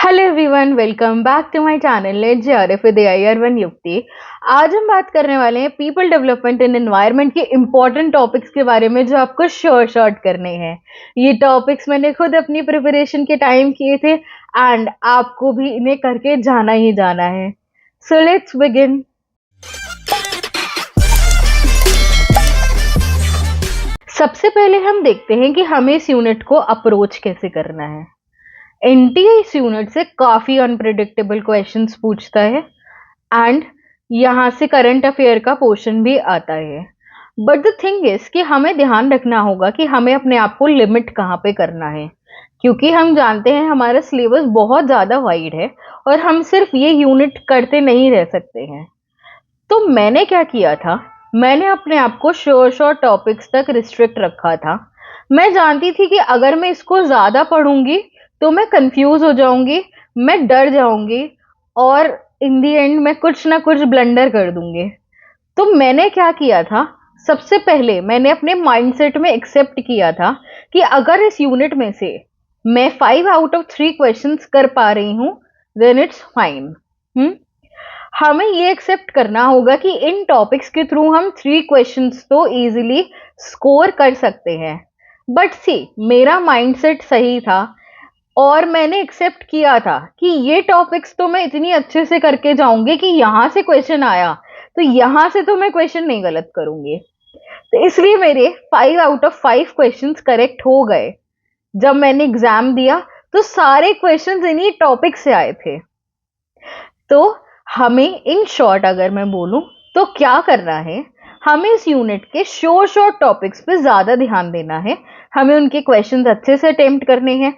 Hello everyone, welcome back to my channel let's JRF with AIR1 Yukti. आज हम बात करने वाले हैं पीपल डेवलपमेंट एंड एनवायरनमेंट के इम्पोर्टेंट टॉपिक्स के बारे में जो आपको शॉर्ट करने हैं। ये टॉपिक्स मैंने खुद अपनी प्रिपरेशन के टाइम किए थे एंड आपको भी इन्हें करके जाना ही जाना है। So let's begin. सबसे पहले हम देखते हैं कि हमें इस यूनिट को अप्रोच कैसे करना है। एनटीए इस यूनिट से काफी अनप्रिडिक्टेबल क्वेश्चंस पूछता है एंड यहाँ से करंट अफेयर का पोर्शन भी आता है। बट द थिंग इज कि हमें ध्यान रखना होगा कि हमें अपने आप को लिमिट कहाँ पे करना है, क्योंकि हम जानते हैं हमारा सिलेबस बहुत ज़्यादा वाइड है और हम सिर्फ ये यूनिट करते नहीं रह सकते हैं। तो मैंने क्या किया था, मैंने अपने आप को शॉर्ट टॉपिक्स तक रिस्ट्रिक्ट रखा था। मैं जानती थी कि अगर मैं इसको ज़्यादा पढ़ूंगी तो मैं कंफ्यूज हो जाऊंगी, मैं डर जाऊंगी और इन दी एंड मैं कुछ ना कुछ ब्लंडर कर दूंगी। तो मैंने क्या किया था, सबसे पहले मैंने अपने माइंडसेट में एक्सेप्ट किया था कि अगर इस यूनिट में से मैं 5 आउट ऑफ 3 क्वेश्चंस कर पा रही हूँ देन इट्स फाइन। हमें ये एक्सेप्ट करना होगा कि इन टॉपिक्स के थ्रू हम 3 क्वेश्चंस तो इजीली स्कोर कर सकते हैं। बट सी, मेरा माइंडसेट सही था और मैंने एक्सेप्ट किया था कि ये टॉपिक्स तो मैं इतनी अच्छे से करके जाऊंगी कि यहाँ से क्वेश्चन आया तो यहाँ से तो मैं क्वेश्चन नहीं गलत करूंगी। तो इसलिए मेरे 5 आउट ऑफ 5 क्वेश्चंस करेक्ट हो गए। जब मैंने एग्जाम दिया तो सारे क्वेश्चंस इन्हीं टॉपिक से आए थे। तो हमें इन शॉर्ट अगर मैं बोलूं तो क्या करना है, हमें इस यूनिट के शॉर्ट टॉपिक्स पे ज्यादा ध्यान देना है। हमें उनके क्वेश्चंस अच्छे से अटेम्प्ट करने हैं।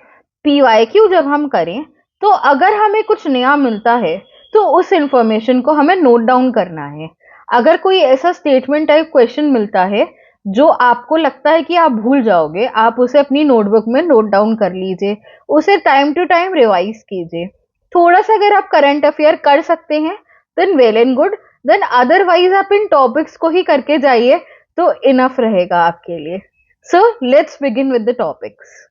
पीवाईक्यू जब हम करें तो अगर हमें कुछ नया मिलता है तो उस इंफॉर्मेशन को हमें नोट डाउन करना है। अगर कोई ऐसा स्टेटमेंट टाइप क्वेश्चन मिलता है जो आपको लगता है कि आप भूल जाओगे, आप उसे अपनी नोटबुक में नोट डाउन कर लीजिए, उसे टाइम टू टाइम रिवाइज कीजिए। थोड़ा सा अगर आप करंट अफेयर कर सकते हैं then well and good, then otherwise आप इन टॉपिक्स को ही करके जाइए तो इनफ रहेगा आपके लिए। So let's begin with the topics.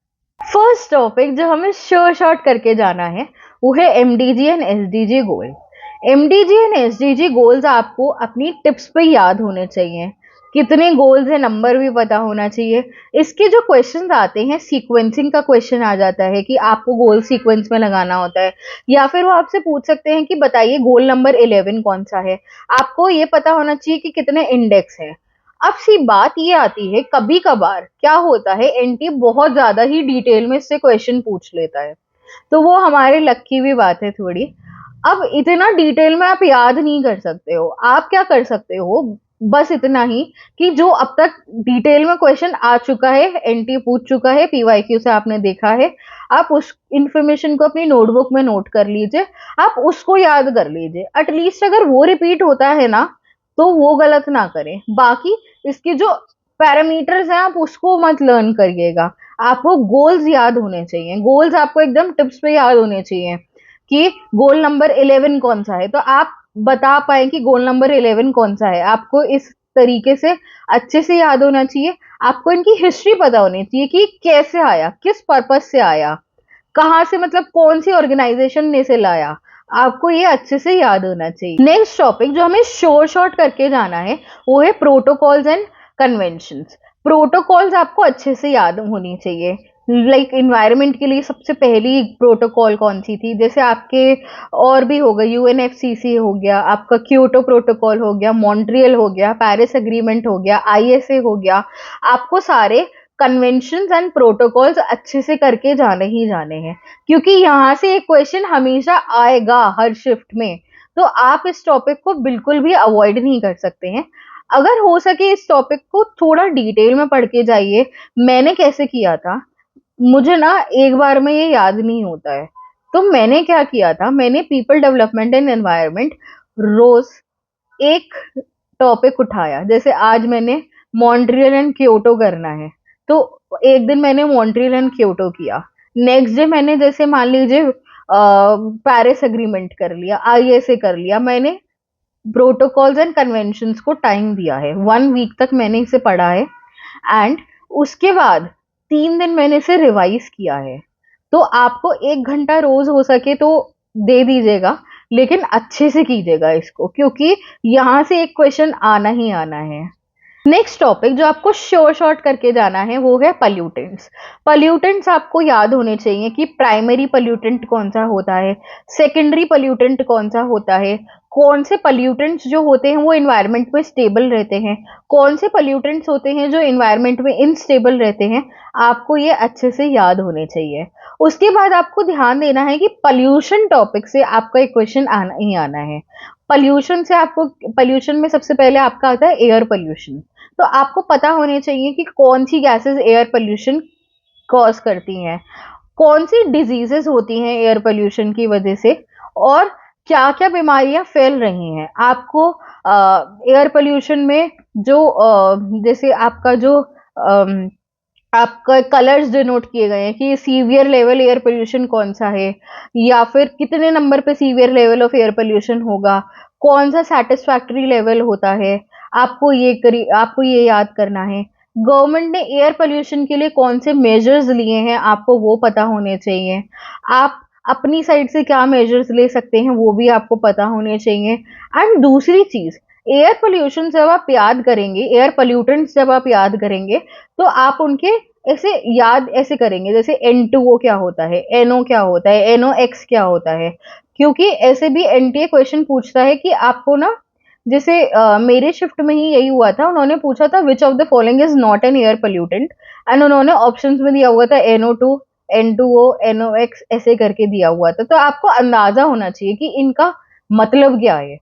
First topic जो हमें शॉर्ट करके जाना है वो है MDG and SDG goal. MDG and SDG goals आपको अपनी टिप्स पे याद होने चाहिए। कितने गोल्स है नंबर भी पता होना चाहिए। इसके जो क्वेश्चंस आते हैं, सीक्वेंसिंग का क्वेश्चन आ जाता है कि आपको गोल सीक्वेंस में लगाना होता है, या फिर वो आपसे पूछ सकते हैं कि बताइए गोल नंबर 11 कौन सा है। आपको ये पता होना चाहिए कि कितने इंडेक्स है। अब सी बात ये आती है, कभी कभार क्या होता है एनटी बहुत ज्यादा ही डिटेल में इससे क्वेश्चन पूछ लेता है, तो वो हमारे लक की भी बात है थोड़ी। अब इतना डिटेल में आप याद नहीं कर सकते हो। आप क्या कर सकते हो, बस इतना ही कि जो अब तक डिटेल में क्वेश्चन आ चुका है, एनटी पूछ चुका है, पीवाईक्यू से आपने देखा है, आप उस इंफॉर्मेशन को अपनी नोटबुक में नोट कर लीजिए, आप उसको याद कर लीजिए। एटलीस्ट अगर वो रिपीट होता है ना तो वो गलत ना करें। बाकी इसके जो पैरामीटर्स हैं आप उसको मत लर्न करिएगा। आपको गोल्स याद होने चाहिए। गोल्स आपको एकदम टिप्स पे याद होने चाहिए कि गोल नंबर 11 कौन सा है, तो आप बता पाए कि गोल नंबर 11 कौन सा है। आपको इस तरीके से अच्छे से याद होना चाहिए। आपको इनकी हिस्ट्री पता होनी चाहिए कि कैसे आया, किस पर्पस से आया, कहाँ से, मतलब कौन सी ऑर्गेनाइजेशन ने इसे लाया। आपको ये अच्छे से याद होना चाहिए। नेक्स्ट टॉपिक जो हमें शॉर्ट करके जाना है वो है प्रोटोकॉल्स एंड कन्वेंशंस। प्रोटोकॉल्स आपको अच्छे से याद होनी चाहिए। लाइक इन्वायरमेंट के लिए सबसे पहली प्रोटोकॉल कौन सी थी, जैसे आपके और भी हो गए, यूएनएफसीसी हो गया, आपका क्योटो प्रोटोकॉल हो गया, मॉन्ट्रियल हो गया, पेरिस एग्रीमेंट हो गया, आईएसए हो गया। आपको सारे कन्वेंशंस एंड प्रोटोकॉल्स अच्छे से करके जाने ही जाने हैं, क्योंकि यहाँ से एक क्वेश्चन हमेशा आएगा हर शिफ्ट में। तो आप इस टॉपिक को बिल्कुल भी अवॉइड नहीं कर सकते हैं। अगर हो सके इस टॉपिक को थोड़ा डिटेल में पढ़ के जाइए। मैंने कैसे किया था, मुझे ना एक बार में ये याद नहीं होता है, तो मैंने क्या किया था, मैंने पीपल डेवलपमेंट एंड एनवायरनमेंट रोज एक टॉपिक उठाया। जैसे आज मैंने मॉन्ट्रियल एंड क्योटो करना है तो एक दिन मैंने मॉन्ट्रियल एंड क्योटो किया। नेक्स्ट डे मैंने जैसे मान लीजिए पेरिस एग्रीमेंट कर लिया, आईएसए कर लिया। मैंने प्रोटोकॉल्स एंड कन्वेंशंस को टाइम दिया है, 1 वीक तक मैंने इसे पढ़ा है एंड उसके बाद 3 दिन मैंने इसे रिवाइज किया है। तो आपको 1 घंटा रोज हो सके तो दे दीजिएगा, लेकिन अच्छे से कीजिएगा इसको, क्योंकि यहाँ से एक क्वेश्चन आना ही आना है। नेक्स्ट टॉपिक जो आपको श्योर शॉर्ट करके जाना है वो है पल्यूटेंट्स। पल्यूटेंट्स आपको याद होने चाहिए कि प्राइमरी पल्यूटेंट कौन सा होता है, सेकेंडरी पल्यूटेंट कौन सा होता है, कौन से पल्यूटेंट्स जो होते हैं वो इन्वायरमेंट में स्टेबल रहते हैं, कौन से पल्यूटेंट्स होते हैं जो इन्वायरमेंट में इनस्टेबल रहते हैं। आपको ये अच्छे से याद होने चाहिए। उसके बाद आपको ध्यान देना है कि पल्यूशन टॉपिक से आपका एक क्वेश्चन आना ही आना है। पल्यूशन से आपको, पल्यूशन में सबसे पहले आपका आता है एयर पल्यूशन। तो आपको पता होने चाहिए कि कौन सी गैसेस एयर पोल्यूशन कॉज करती हैं, कौन सी डिजीजेस होती हैं एयर पोल्यूशन की वजह से, और क्या क्या बीमारियां फैल रही हैं। आपको एयर पोल्यूशन में जो जैसे आपका जो आपका कलर्स डिनोट किए गए हैं कि सीवियर लेवल एयर पोल्यूशन कौन सा है, या फिर कितने नंबर पे severe level of air pollution होगा, कौन सा सेटिस्फैक्टरी लेवल होता है, आपको ये याद करना है। गवर्नमेंट ने एयर पोल्यूशन के लिए कौन से मेजर्स लिए हैं आपको वो पता होने चाहिए। आप अपनी साइड से क्या मेजर्स ले सकते हैं वो भी आपको पता होने चाहिए। एंड दूसरी चीज, एयर पोल्यूशन जब आप याद करेंगे, एयर पोल्यूटेंट्स जब आप याद करेंगे, तो आप उनके ऐसे याद ऐसे करेंगे जैसे N2O क्या होता है, NO क्या होता है, NOx क्या होता है। क्योंकि ऐसे भी एनटीए क्वेश्चन पूछता है कि आपको ना, जैसे मेरे शिफ्ट में ही यही हुआ था, उन्होंने पूछा था which of the following is not an air pollutant, and उन्होंने ऑप्शंस में दिया हुआ था NO2, N2O, NOx ऐसे करके दिया हुआ था। तो आपको अंदाजा होना चाहिए कि इनका मतलब क्या है।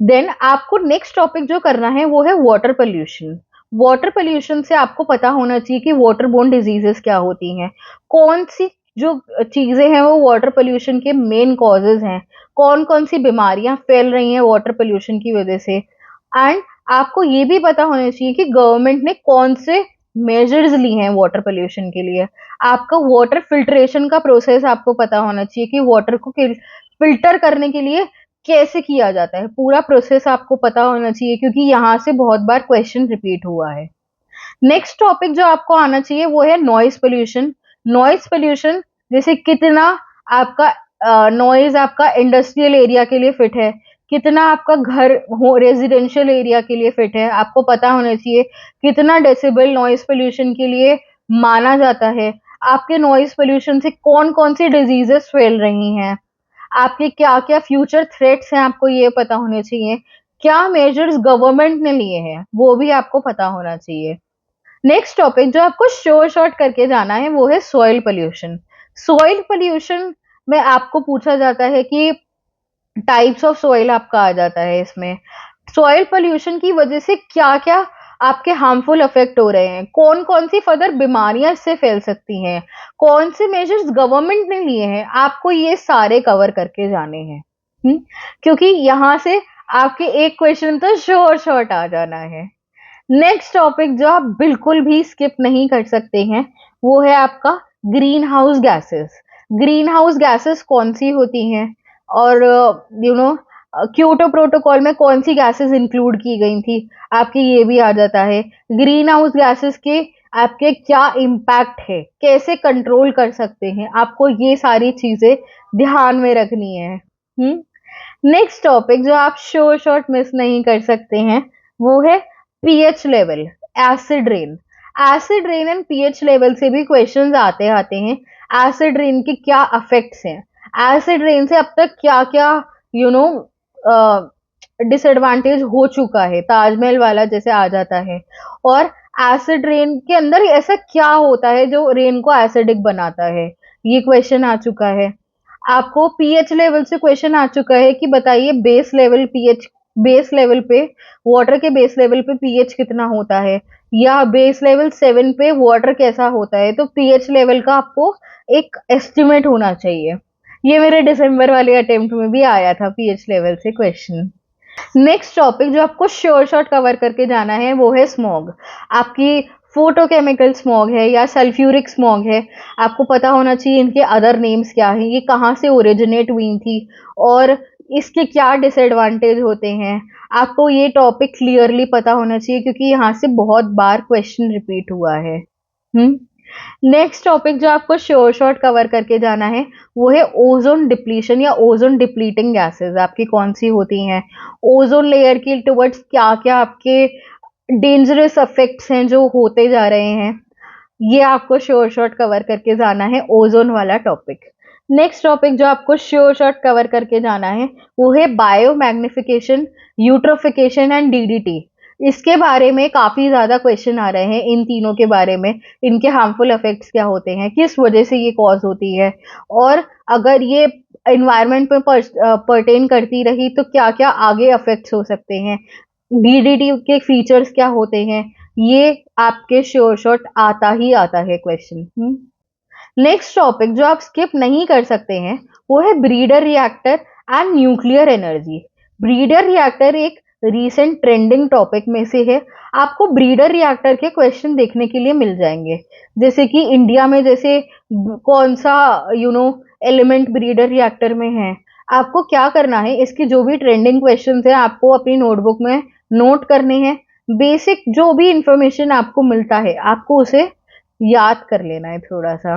देन आपको नेक्स्ट टॉपिक जो करना है वो है वाटर पोल्यूशन। वाटर पोल्यूशन से आपको पता होना चाहिए कि वाटर बोर्न डिजीजेस क्या होती हैं, कौन सी जो चीजें हैं वो वाटर पोल्यूशन के मेन कॉजेज हैं, कौन कौन सी बीमारियां फैल रही हैं वाटर पोल्यूशन की वजह से। एंड आपको ये भी पता होना चाहिए कि गवर्नमेंट ने कौन से मेजर्स लिए हैं वाटर पोल्यूशन के लिए। आपका वाटर फिल्ट्रेशन का प्रोसेस आपको पता होना चाहिए कि वाटर को फिल्टर करने के लिए कैसे किया जाता है, पूरा प्रोसेस आपको पता होना चाहिए, क्योंकि यहाँ से बहुत बार क्वेश्चन रिपीट हुआ है। नेक्स्ट टॉपिक जो आपको आना चाहिए वो है नॉइज पोल्यूशन। नॉइज पोल्यूशन जैसे कितना आपका नॉइज आपका इंडस्ट्रियल एरिया के लिए फिट है, कितना आपका घर हो रेजिडेंशियल एरिया के लिए फिट है, आपको पता होना चाहिए कितना डेसिबल नॉइज पोल्यूशन के लिए माना जाता है। आपके नॉइज पोल्यूशन से कौन कौन सी डिजीजेस फैल रही हैं, आपके क्या क्या फ्यूचर थ्रेट्स हैं, आपको ये पता होने चाहिए। क्या मेजर्स गवर्नमेंट ने लिए हैं वो भी आपको पता होना चाहिए। नेक्स्ट टॉपिक जो आपको शोर शॉर्ट करके जाना है वो है सॉइल पोल्यूशन। सॉइल पोल्यूशन में आपको पूछा जाता है कि टाइप्स ऑफ सॉइल आपका आ जाता है इसमें। सॉइल पोल्यूशन की वजह से क्या क्या आपके हार्मफुल इफेक्ट हो रहे हैं, कौन कौन सी फर्दर बीमारियां इससे फैल सकती हैं, कौन से मेजर्स गवर्नमेंट ने लिए हैं, आपको ये सारे कवर करके जाने हैं। क्योंकि यहाँ से आपके एक क्वेश्चन तो श्योर शॉर्ट आ जाना है। नेक्स्ट टॉपिक जो आप बिल्कुल भी स्किप नहीं कर सकते हैं वो है आपका green house gases. Green house gases कौन सी होती हैं, और क्योटो प्रोटोकॉल में कौन सी गैसेस इंक्लूड की गई थी, आपके ये भी आ जाता है। ग्रीन हाउस गैसेस के आपके क्या इम्पैक्ट है, कैसे कंट्रोल कर सकते हैं, आपको ये सारी चीजें ध्यान में रखनी है। नेक्स्ट टॉपिक जो आप शोर शॉर्ट मिस नहीं कर सकते हैं वो है pH level, acid rain. Acid rain and pH level से भी क्वेश्चंस आते आते हैं। एसिड रेन के क्या इफेक्ट्स हैं, एसिड रेन से अब तक क्या क्या यू नो डिसएडवांटेज हो चुका है, ताजमहल वाला जैसे आ जाता है। और एसिड रेन के अंदर ऐसा क्या होता है जो रेन को एसिडिक बनाता है, ये क्वेश्चन आ चुका है। आपको पीएच लेवल से क्वेश्चन आ चुका है कि बताइए base level pH, base level पे वाटर के बेस लेवल पे पीएच कितना होता है, या बेस लेवल 7 पे वाटर कैसा होता है। तो पीएच लेवल का आपको एक एस्टिमेट होना चाहिए। ये मेरे दिसंबर वाले अटेम्प्ट में भी आया था पीएच लेवल से क्वेश्चन। नेक्स्ट टॉपिक जो आपको श्योर शॉर्ट कवर करके जाना है वो है स्मॉग। आपकी फोटोकेमिकल स्मॉग है या सल्फ्यूरिक स्मॉग है, आपको पता होना चाहिए इनके अदर नेम्स क्या हैं, ये कहाँ से ओरिजिनेट हुई थी, और इसके क्या डिसएडवांटेज होते हैं। आपको ये टॉपिक क्लियरली पता होना चाहिए क्योंकि यहाँ से बहुत बार क्वेश्चन रिपीट हुआ है। नेक्स्ट टॉपिक जो आपको श्योर शॉर्ट कवर करके जाना है वो है ओजोन डिप्लीशन या ओजोन डिप्लीटिंग गैसेस आपकी कौन सी होती हैं, ओजोन लेयर की टुवर्ड्स क्या क्या आपके डेंजरस इफेक्ट्स हैं जो होते जा रहे हैं, ये आपको श्योर शॉर्ट कवर करके जाना है ओजोन वाला टॉपिक। नेक्स्ट टॉपिक जो आपको श्योर शॉर्ट कवर करके जाना है वो है bio magnification, eutrophication and DDT. इसके बारे में काफी ज्यादा क्वेश्चन आ रहे हैं, इन तीनों के बारे में, इनके हार्मफुल इफेक्ट्स क्या होते हैं, किस वजह से ये कॉज होती है, और अगर ये एनवायरनमेंट में पर्टेन करती रही तो क्या क्या आगे इफेक्ट्स हो सकते हैं, डीडीटी के फीचर्स क्या होते हैं, ये आपके श्योर शॉट आता ही आता है क्वेश्चन। नेक्स्ट टॉपिक जो आप स्किप नहीं कर सकते हैं वो है breeder reactor and nuclear energy. Breeder reactor एक रीसेंट ट्रेंडिंग टॉपिक में से है। आपको ब्रीडर रिएक्टर के क्वेश्चन देखने के लिए मिल जाएंगे, जैसे कि इंडिया में जैसे कौन सा एलिमेंट ब्रीडर रिएक्टर में है। आपको क्या करना है, इसके जो भी ट्रेंडिंग क्वेश्चंस हैं आपको अपनी नोटबुक में नोट करने हैं। बेसिक जो भी इंफॉर्मेशन आपको मिलता है आपको उसे याद कर लेना है थोड़ा सा।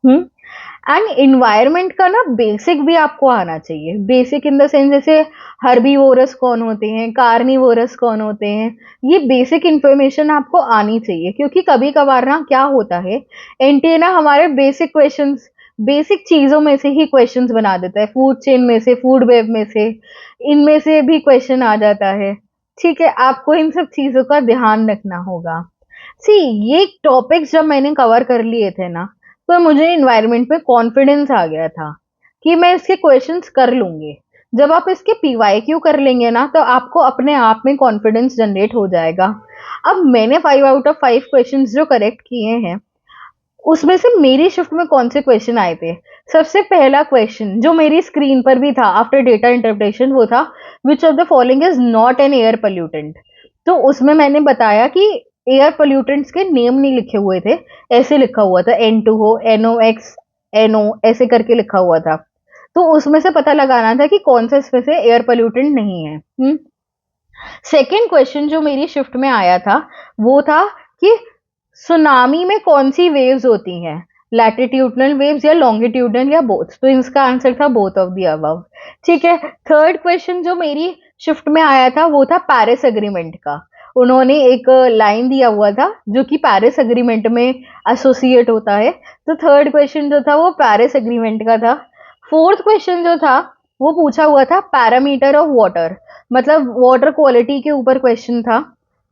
एंड इन्वायरमेंट का ना बेसिक भी आपको आना चाहिए। बेसिक इन द सेंस जैसे हर्बीवोरस कौन होते हैं, कार्निवोरस कौन होते हैं, ये बेसिक इंफॉर्मेशन आपको आनी चाहिए, क्योंकि कभी कभार ना क्या होता है, एनटीए ना हमारे बेसिक क्वेश्चंस, बेसिक चीजों में से ही क्वेश्चंस बना देता है, फूड चेन में से, फूड वेब में से, इनमें से भी क्वेश्चन आ जाता है। ठीक है, आपको इन सब चीजों का ध्यान रखना होगा। सी, ये टॉपिक्स जब मैंने कवर कर लिए थे ना तो मुझे इन्वायरमेंट में कॉन्फिडेंस आ गया था कि मैं इसके क्वेश्चंस कर लूंगी। जब आप इसके पीवाईक्यू कर लेंगे ना तो आपको अपने आप में कॉन्फिडेंस जनरेट हो जाएगा। अब मैंने 5 आउट ऑफ 5 क्वेश्चंस जो करेक्ट किए हैं उसमें से मेरी शिफ्ट में कौन से क्वेश्चन आए थे। सबसे पहला क्वेश्चन जो मेरी स्क्रीन पर भी था आफ्टर डेटा इंटरप्रिटेशन वो था, which of the following is not an air pollutant. तो उसमें मैंने बताया कि एयर पोल्यूटेंट्स के नेम नहीं लिखे हुए थे, ऐसे लिखा हुआ था N2O, NOx, NO ऐसे करके लिखा हुआ था। तो उसमें से पता लगाना था कि कौन सा इसमें से एयर पोल्यूटेंट नहीं है। सेकेंड क्वेश्चन जो मेरी शिफ्ट में आया था वो था कि सुनामी में कौन सी वेव्स होती हैं, लैटिट्यूडनल वेव्स या लॉन्गिट्यूडनल या बोथ। तो इसका आंसर था बोथ ऑफ द अबव। ठीक है, थर्ड क्वेश्चन जो मेरी शिफ्ट में आया था वो था पेरिस एग्रीमेंट का। उन्होंने एक लाइन दिया हुआ था जो कि पेरिस एग्रीमेंट में एसोसिएट होता है, तो थर्ड क्वेश्चन जो था वो पेरिस एग्रीमेंट का था। फोर्थ क्वेश्चन जो था वो पूछा हुआ था पैरामीटर ऑफ वाटर, मतलब वाटर क्वालिटी के ऊपर क्वेश्चन था।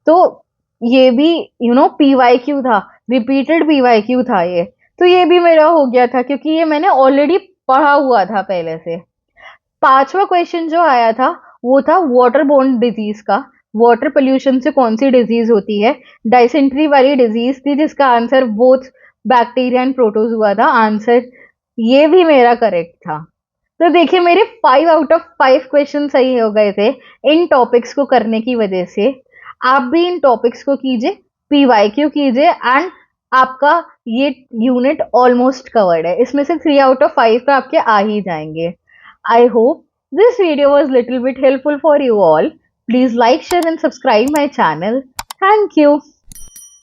तो ये भी पीवाईक्यू था, रिपीटेड पीवाईक्यू था ये, तो ये भी मेरा हो गया था क्योंकि ये मैंने ऑलरेडी पढ़ा हुआ था पहले से। पांचवा क्वेश्चन जो आया था वो था वाटर बोर्न डिजीज का, वाटर पोल्यूशन से कौन सी डिजीज होती है। डाइसेंट्री वाली डिजीज थी जिसका answer both bacteria and protozoa था। आंसर ये भी मेरा करेक्ट था। तो देखिए मेरे 5 आउट ऑफ 5 क्वेश्चन सही हो गए थे इन टॉपिक्स को करने की वजह से। आप भी इन टॉपिक्स को कीजिए, पीवाईक्यू कीजिए, एंड आपका ये यूनिट ऑलमोस्ट कवर्ड है। इसमें से 3 आउट ऑफ 5 तो आपके आ ही जाएंगे। I hope this video was little bit helpful for you all. Please like, share and subscribe my channel. Thank you.